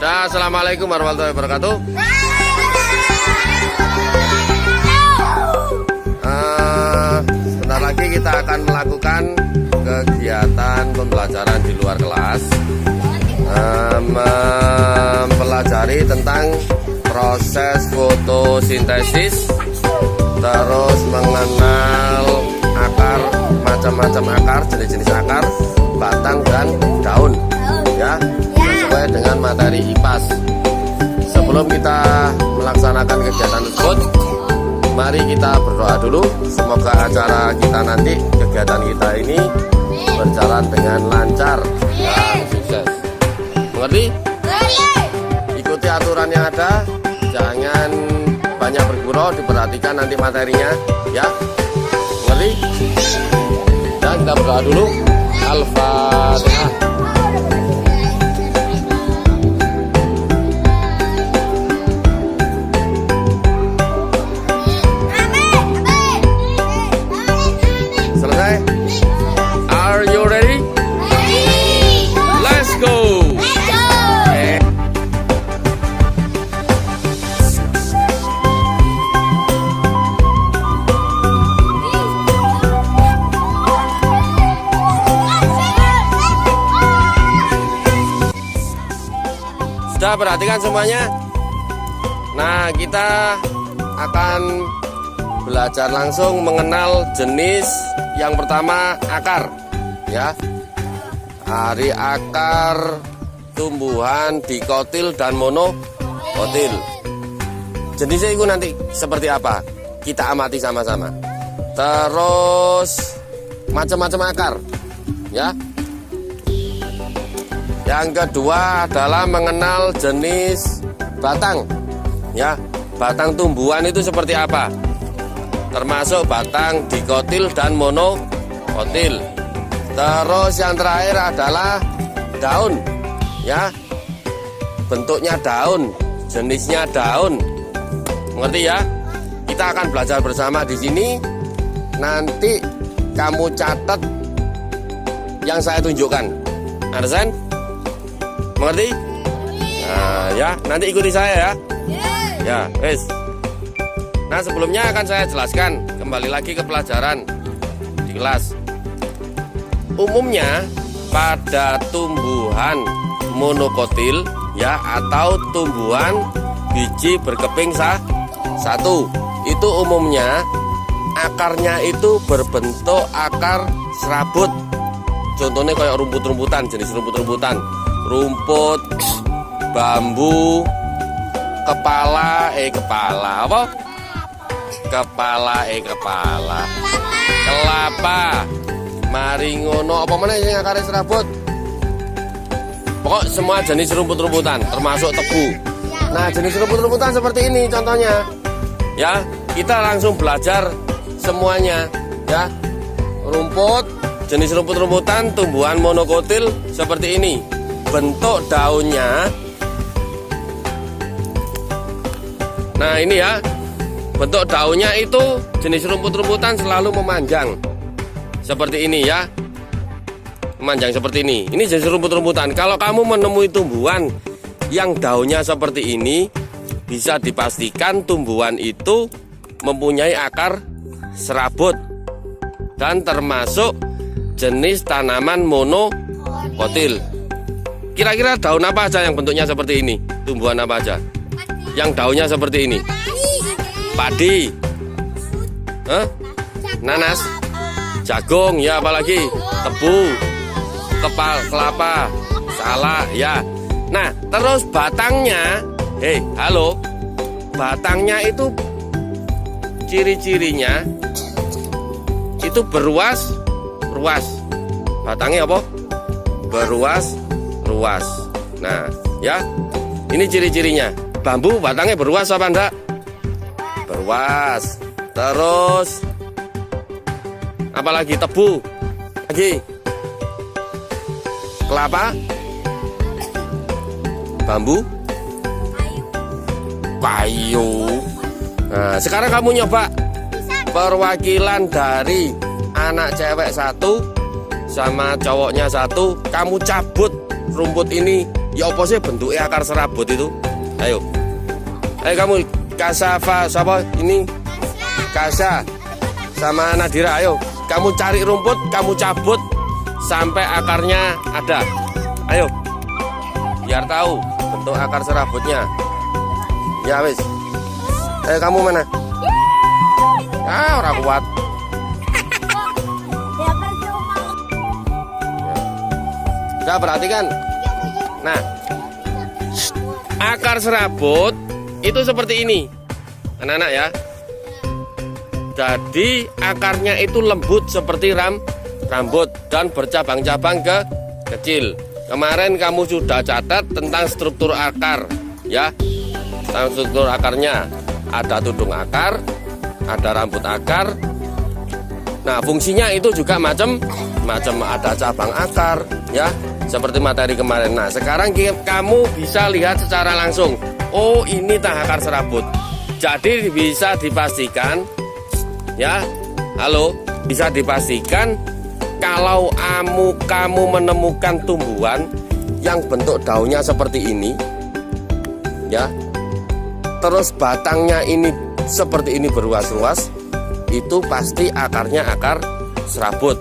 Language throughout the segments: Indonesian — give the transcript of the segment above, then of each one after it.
Assalamualaikum warahmatullahi wabarakatuh. Sebentar lagi kita akan melakukan kegiatan pembelajaran di luar kelas, mempelajari tentang proses fotosintesis, terus mengenal akar, macam-macam akar, jenis-jenis akar, batang dan daun, ya, sesuai dengan materi IPAS. Sebelum kita melaksanakan kegiatan tersebut, mari kita berdoa dulu. Semoga acara kita nanti, kegiatan kita ini berjalan dengan lancar dan sukses. Mengerti? Ikuti aturan yang ada, jangan banyak bergurau, diperhatikan nanti materinya, ya. Mengerti? Dan kita berdoa dulu. Al-Fatihah. Selesai? Are you ready? Let's go. Sudah perhatikan semuanya. Nah, kita akan belajar langsung mengenal jenis yang pertama, akar, ya. Dari akar tumbuhan dikotil dan monokotil. Jenisnya itu nanti seperti apa? Kita amati sama-sama. Terus macam-macam akar, ya. Yang kedua adalah mengenal jenis batang, ya. Batang tumbuhan itu seperti apa? Termasuk batang dikotil dan monokotil. Terus yang terakhir adalah daun, ya. Bentuknya daun, jenisnya daun. Mengerti, ya? Kita akan belajar bersama di sini. Nanti kamu catat yang saya tunjukkan. Understand? Mengerti? Nah, ya, nanti ikuti saya, ya. Ya, wes. Nah, sebelumnya akan saya jelaskan kembali lagi ke pelajaran di kelas. Umumnya pada tumbuhan monokotil, ya, atau tumbuhan biji berkeping satu, itu umumnya akarnya itu berbentuk akar serabut. Contohnya kayak rumput-rumputan, jenis rumput-rumputan, rumput, bambu, kepala apa? Kepala, kelapa, maringono, apa mana yang akarnya serabut? Pokok semua jenis rumput-rumputan, termasuk tebu. Nah, jenis rumput-rumputan seperti ini contohnya, ya. Kita langsung belajar semuanya, ya. Rumput, jenis rumput-rumputan, tumbuhan monokotil seperti ini. Bentuk daunnya, nah ini, ya. Bentuk daunnya itu jenis rumput-rumputan selalu memanjang seperti ini, ya. Memanjang seperti ini. Ini jenis rumput-rumputan. Kalau kamu menemui tumbuhan yang daunnya seperti ini, bisa dipastikan tumbuhan itu mempunyai akar serabut dan termasuk jenis tanaman monokotil. Kira-kira daun apa aja yang bentuknya seperti ini? Tumbuhan apa aja yang daunnya seperti ini? Padi, nanas, jagung, ya, apalagi tebu, kelapa, salak, ya. Nah, terus batangnya, halo, batangnya itu ciri-cirinya itu beruas. Batangnya apa? Beruas. Nah, ya, ini ciri-cirinya. Bambu batangnya beruas apa enggak? Beruas. Terus apalagi? Tebu, lagi kelapa, bambu, kayu. Nah, sekarang kamu nyoba perwakilan dari anak cewek satu sama cowoknya satu. Kamu cabut rumput ini Ya apa sih bentuknya akar serabut itu? Ayo. Ayo kamu Kasafa siapa ini? Kasa sama Nadira, ayo. Kamu cari rumput, kamu cabut sampai akarnya ada. Ayo. Biar tahu bentuk akar serabutnya. Ya wis. Ayo kamu mana? Ah, orang kuat. Kita perhatikan. Nah, akar serabut itu seperti ini, anak-anak ya. Jadi akarnya itu lembut seperti rambut dan bercabang-cabang kecil. Kemarin kamu sudah catat tentang struktur akar, ya. Tentang struktur akarnya ada tudung akar, ada rambut akar. Nah, fungsinya itu juga macam-macam, ada cabang akar, ya. Seperti materi kemarin. Nah, sekarang kamu bisa lihat secara langsung. Oh, ini tah akar serabut. Jadi bisa dipastikan, ya, halo, bisa dipastikan kalau kamu menemukan tumbuhan yang bentuk daunnya seperti ini, ya, terus batangnya ini seperti ini berluas-luas, itu pasti akarnya akar serabut.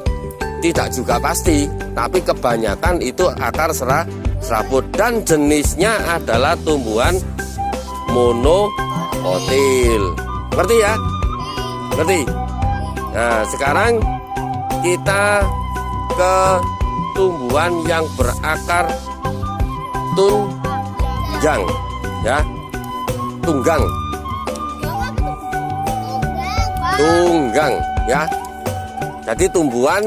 Tidak juga pasti, tapi kebanyakan itu akar serabut dan jenisnya adalah tumbuhan monokotil. Ngerti ya? Ngerti? Nah, sekarang kita ke tumbuhan yang berakar tunjang, ya. Tunggang, ya. Jadi tumbuhan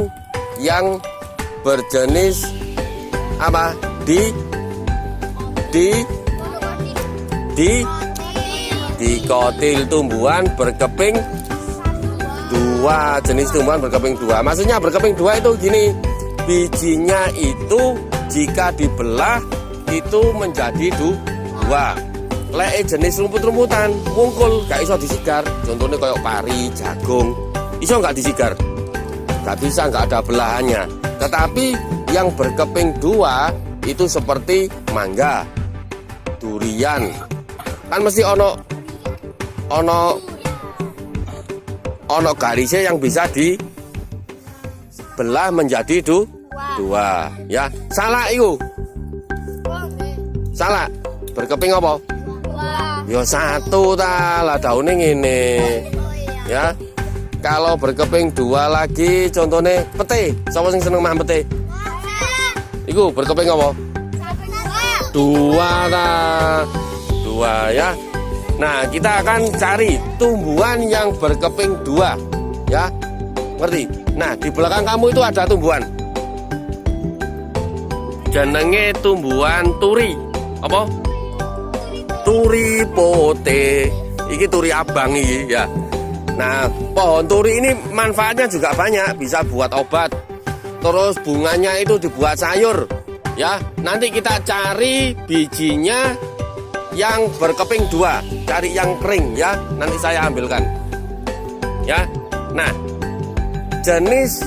yang berjenis apa? Dikotil, tumbuhan berkeping dua, jenis tumbuhan berkeping dua. Maksudnya berkeping dua itu gini, bijinya itu jika dibelah itu menjadi dua. Lek jenis rumput-rumputan mungkul gak iso disigar, contohnya kayak pari, jagung, iso gak disigar, gak bisa, gak ada belahannya. Tetapi yang berkeping dua itu seperti mangga, durian, kan mesti ono garisnya yang bisa dibelah menjadi dua, ya. Salah itu, salah berkeping apa? Ya satu lah daunnya ngene, ya. Kalau berkeping dua lagi, contohnya pete. Siapa yang seneng makan pete? Iku berkeping apa? Dua, ya. Nah, kita akan cari tumbuhan yang berkeping dua, ya. Ngerti? Nah, di belakang kamu itu ada tumbuhan. Jenenge tumbuhan turi. Apa? Turi pote. Iki turi abang iki, ya. Nah, pohon turi ini manfaatnya juga banyak, bisa buat obat. Terus bunganya itu dibuat sayur, ya. Nanti kita cari bijinya yang berkeping dua, cari yang kering, ya. Nanti saya ambilkan, ya. Nah, jenis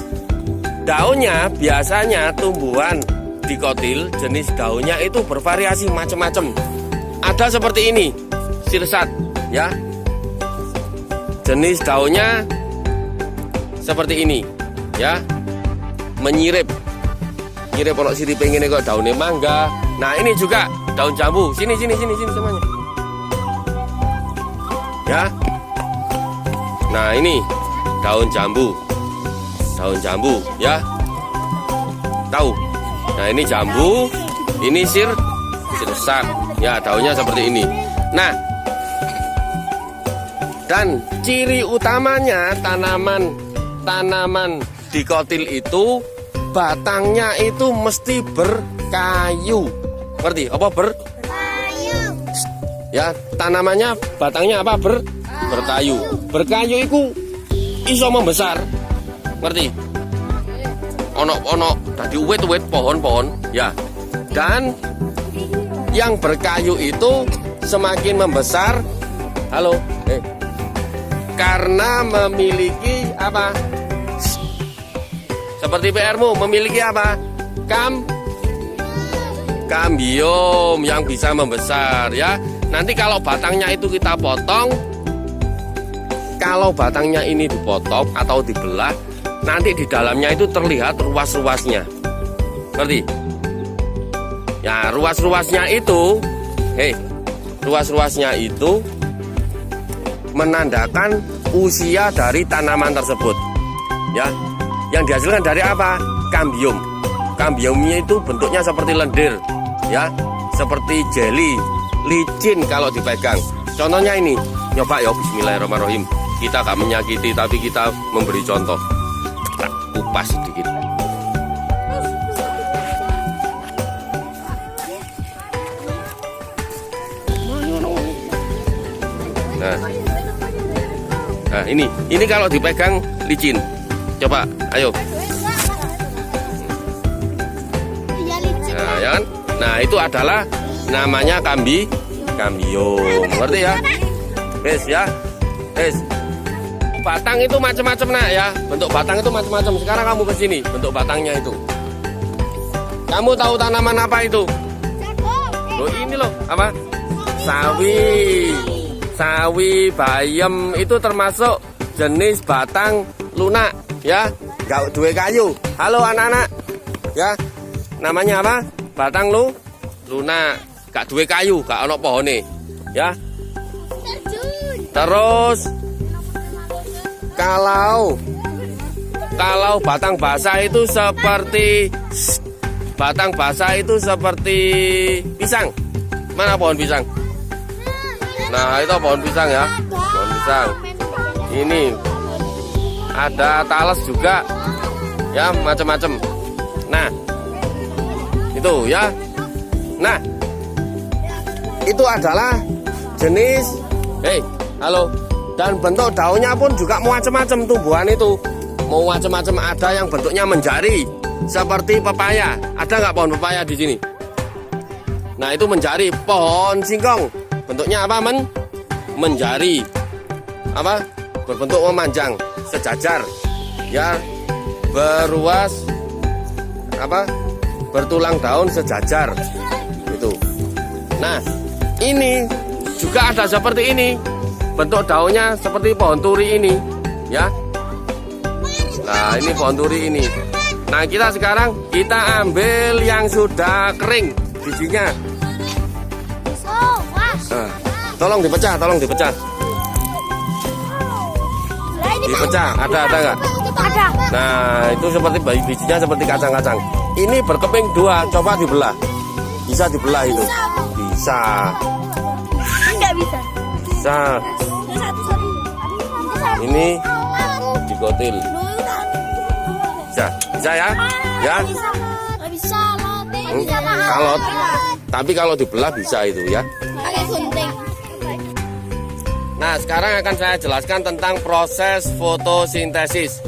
daunnya biasanya tumbuhan dikotil, jenis daunnya itu bervariasi macam-macam. Ada seperti ini, sirsat, ya. Jenis daunnya seperti ini, ya. Menyirip. Nyirip kalau sirip pengen kok daunnya mangga. Nah, ini juga daun jambu. Sini semuanya. Ya. Nah, ini daun jambu. Daun jambu, ya. Tahu. Nah, ini jambu, ini sirsat. Ya, daunnya seperti ini. Nah, dan ciri utamanya tanaman dikotil itu batangnya itu mesti berkayu. Ngerti? Apa berkayu? Ya, tanamannya batangnya apa? Berkayu. Berkayu itu iso membesar. Ngerti? Ono tadi uwit pohon-pohon, ya. Dan yang berkayu itu semakin membesar. Halo, karena memiliki apa? Seperti PR-mu memiliki apa? kambium yang bisa membesar ya. Nanti kalau batangnya itu kita potong, kalau batangnya ini dipotong atau dibelah, nanti di dalamnya itu terlihat ruas-ruasnya. Ngerti? Ya, ruas-ruasnya itu, ruas-ruasnya itu menandakan usia dari tanaman tersebut. Ya, yang dihasilkan dari apa? Kambium. Kambiumnya itu bentuknya seperti lendir, ya, seperti jelly, licin kalau dipegang. Contohnya ini, nyoba ya, bismillahirrahmanirrahim. Kita gak menyakiti, tapi kita memberi contoh. Nah, kupas sedikit. Nah, ini kalau dipegang licin. Coba, ayo. Nah, ya kan? Nah, itu adalah namanya kambium. Ngerti ya? Wes ya. Wes. Batang itu macam-macam nak ya. Bentuk batang itu macam-macam. Sekarang kamu ke sini, bentuk batangnya itu. Kamu tahu tanaman apa itu? Loh, ini loh, apa? Sawi, bayam itu termasuk jenis batang lunak ya, gak duwe kayu. Halo anak-anak ya, namanya apa? Batang lunak, gak duwe kayu, gak ono pohone ya. Terus kalau batang basah itu seperti pisang. Mana pohon pisang? Nah, itu pohon pisang ya, pohon pisang. Ini ada talas juga, ya, macam-macam. Nah, itu ya. Nah, itu adalah jenis, halo. Dan bentuk daunnya pun juga macam-macam tumbuhan itu. Mau macam-macam, ada yang bentuknya menjari, seperti pepaya. Ada nggak pohon pepaya di sini? Nah, itu menjari. Pohon singkong, bentuknya apa? Menjari. Apa? Berbentuk memanjang, sejajar. Ya, beruas, apa? Bertulang daun sejajar. Itu. Nah, ini juga ada seperti ini. Bentuk daunnya seperti pohon turi ini, ya. Nah, ini pohon turi ini. Nah, kita sekarang ambil yang sudah kering bijinya. Tolong dipecah. Dipecah, ada nggak? Ada. Nah, itu seperti bijinya seperti kacang-kacang. Ini berkeping dua, coba dibelah. Bisa dibelah itu? Bisa. Enggak bisa. Bisa. Ini dikotil. Bisa ya? Ya. Bisa. Kalau dibelah bisa itu ya. Pakai gunting. Nah, sekarang akan saya jelaskan tentang proses fotosintesis.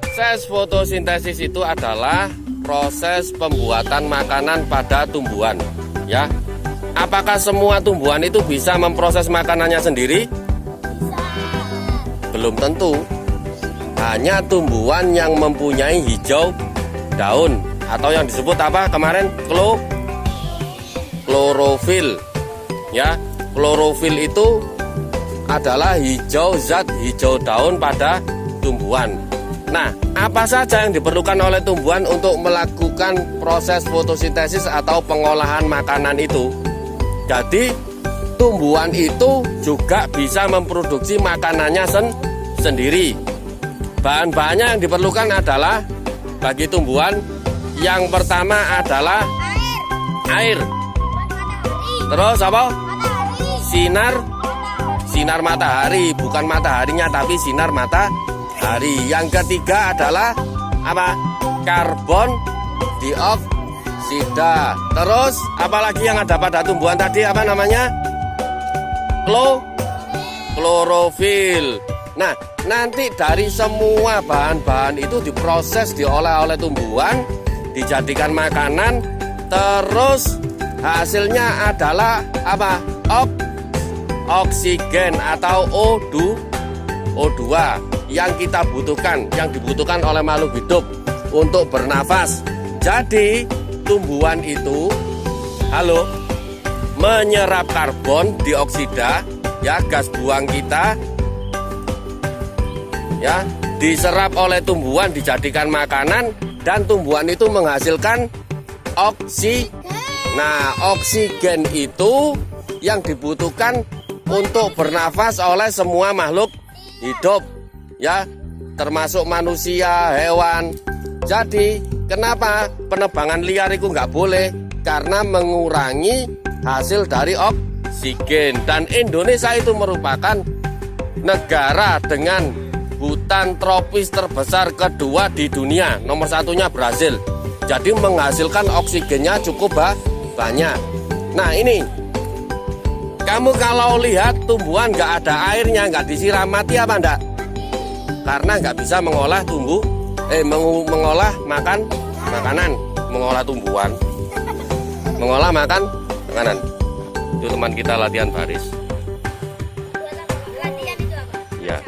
Proses fotosintesis itu adalah proses pembuatan makanan pada tumbuhan, ya. Apakah semua tumbuhan itu bisa memproses makanannya sendiri? Belum tentu. Hanya tumbuhan yang mempunyai hijau daun atau yang disebut apa kemarin? Klorofil. Ya, klorofil itu adalah zat hijau daun pada tumbuhan. Nah, apa saja yang diperlukan oleh tumbuhan untuk melakukan proses fotosintesis atau pengolahan makanan itu? Jadi, tumbuhan itu juga bisa memproduksi makanannya sendiri. Bahan-bahannya yang diperlukan adalah bagi tumbuhan, yang pertama adalah air. Terus apa? Sinar matahari, bukan mataharinya tapi sinar matahari. Yang ketiga adalah apa? Karbon dioksida. Terus apalagi yang ada pada tumbuhan tadi, apa namanya? Klorofil. Nah, nanti dari semua bahan-bahan itu diproses, diolah oleh tumbuhan, dijadikan makanan, terus hasilnya adalah apa? Oksigen atau O2 yang kita butuhkan, yang dibutuhkan oleh makhluk hidup untuk bernafas. Jadi tumbuhan itu halo, menyerap karbon dioksida, ya, gas buang kita, ya, diserap oleh tumbuhan, dijadikan makanan, dan tumbuhan itu menghasilkan oksigen. Nah, oksigen itu yang dibutuhkan untuk bernafas oleh semua makhluk hidup, ya, termasuk manusia, hewan. Jadi kenapa penebangan liar itu nggak boleh? Karena mengurangi hasil dari oksigen. Dan Indonesia itu merupakan negara dengan hutan tropis terbesar kedua di dunia. Nomor satunya Brasil. Jadi menghasilkan oksigennya cukup banyak. Nah ini, kamu kalau lihat tumbuhan nggak ada airnya, nggak disiram, mati apa enggak? Karena nggak bisa mengolah mengolah makanan, mengolah tumbuhan, mengolah makanan. Itu teman kita latihan baris. Latihan itu apa? Ya,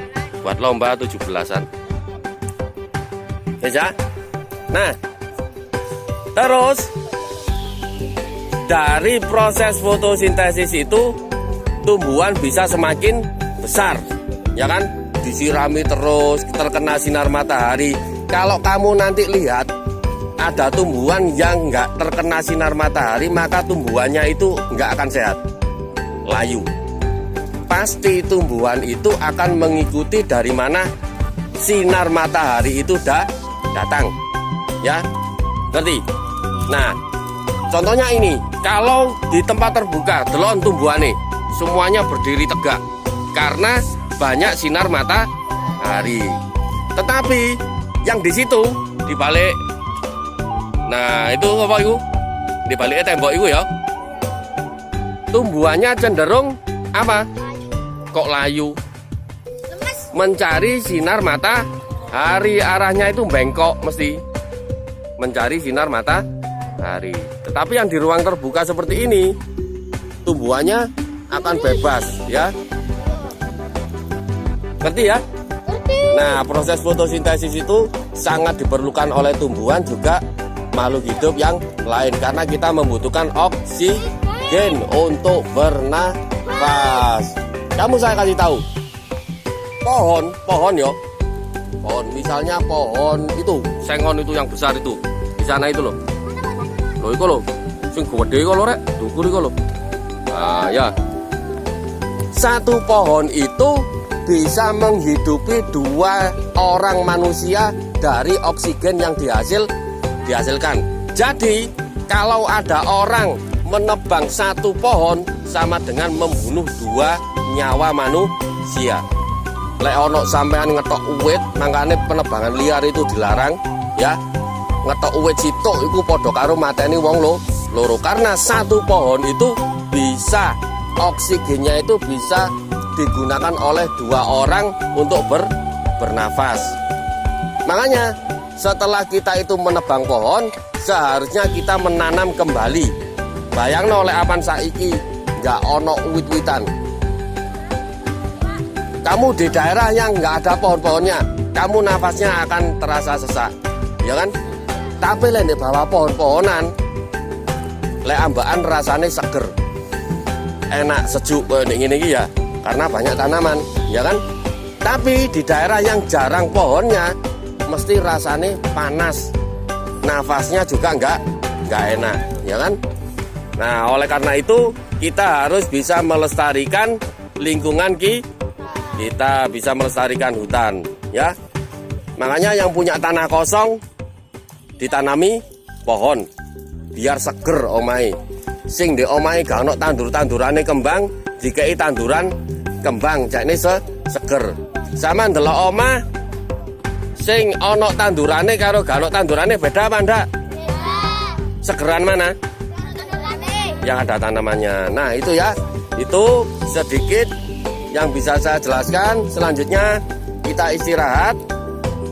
buat lomba 17-an. Ya, nah, terus dari proses fotosintesis itu tumbuhan bisa semakin besar, ya kan? Disirami terus, terkena sinar matahari. Kalau kamu nanti lihat ada tumbuhan yang nggak terkena sinar matahari, maka tumbuhannya itu nggak akan sehat, layu. Pasti tumbuhan itu akan mengikuti dari mana sinar matahari itu datang, ya, ngerti? Nah, contohnya ini, kalau di tempat terbuka, delon tumbuhane semuanya berdiri tegak karena banyak sinar matahari. Tetapi yang di situ, di balik, nah itu apa itu? Di balik tembok itu ya, tumbuhannya cenderung apa? Kok layu? Lemes. Mencari sinar matahari, arahnya itu bengkok mesti mencari sinar matahari. Tetapi yang di ruang terbuka seperti ini, tumbuhannya akan bebas, ya. Ngerti ya? Nah, proses fotosintesis itu sangat diperlukan oleh tumbuhan juga makhluk hidup yang lain, karena kita membutuhkan oksigen untuk bernafas. Kamu saya kasih tahu, pohon ya, pohon, misalnya pohon itu sengon itu yang besar itu di sana itu loh, itu loh, sing gede kok lho rek, dukur iku lho. Nah ya, satu pohon itu bisa menghidupi 2 orang manusia dari oksigen yang dihasilkan. Jadi kalau ada orang menebang satu pohon sama dengan membunuh 2 nyawa manusia. Lek ono sampean ngetok uwit, makanya penebangan liar itu dilarang, ya. Ngetok uwit sitok iku padha karo mateni wong loro, karena satu pohon itu bisa, oksigennya itu bisa digunakan oleh 2 orang untuk bernafas. Makanya setelah kita itu menebang pohon, seharusnya kita menanam kembali. Bayangno oleh apan saiki nggak ono uwit-witan. Kamu di daerah yang nggak ada pohon-pohonnya, kamu nafasnya akan terasa sesak, ya kan? Tapi di bawah pohon-pohonan, ambaan rasanya seger, enak, sejuk ini ya, karena banyak tanaman, ya kan? Tapi di daerah yang jarang pohonnya, mesti rasanya panas, nafasnya juga nggak enak, ya kan? Nah, oleh karena itu kita harus bisa melestarikan lingkungan kita, bisa melestarikan hutan, ya. Makanya yang punya tanah kosong ditanami pohon biar seger omahe. Sing di omahe gak ono tandur-tandurane kembang, dikei tanduran kembang jakne seger. Sama ndelok omah sing ono tandurane karo gak ono tandurane beda apa ndak? Segeran mana? Yang ada tanamannya. Nah, itu ya. Itu sedikit yang bisa saya jelaskan. Selanjutnya kita istirahat,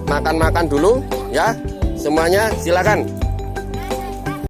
makan-makan dulu ya. Semuanya silakan.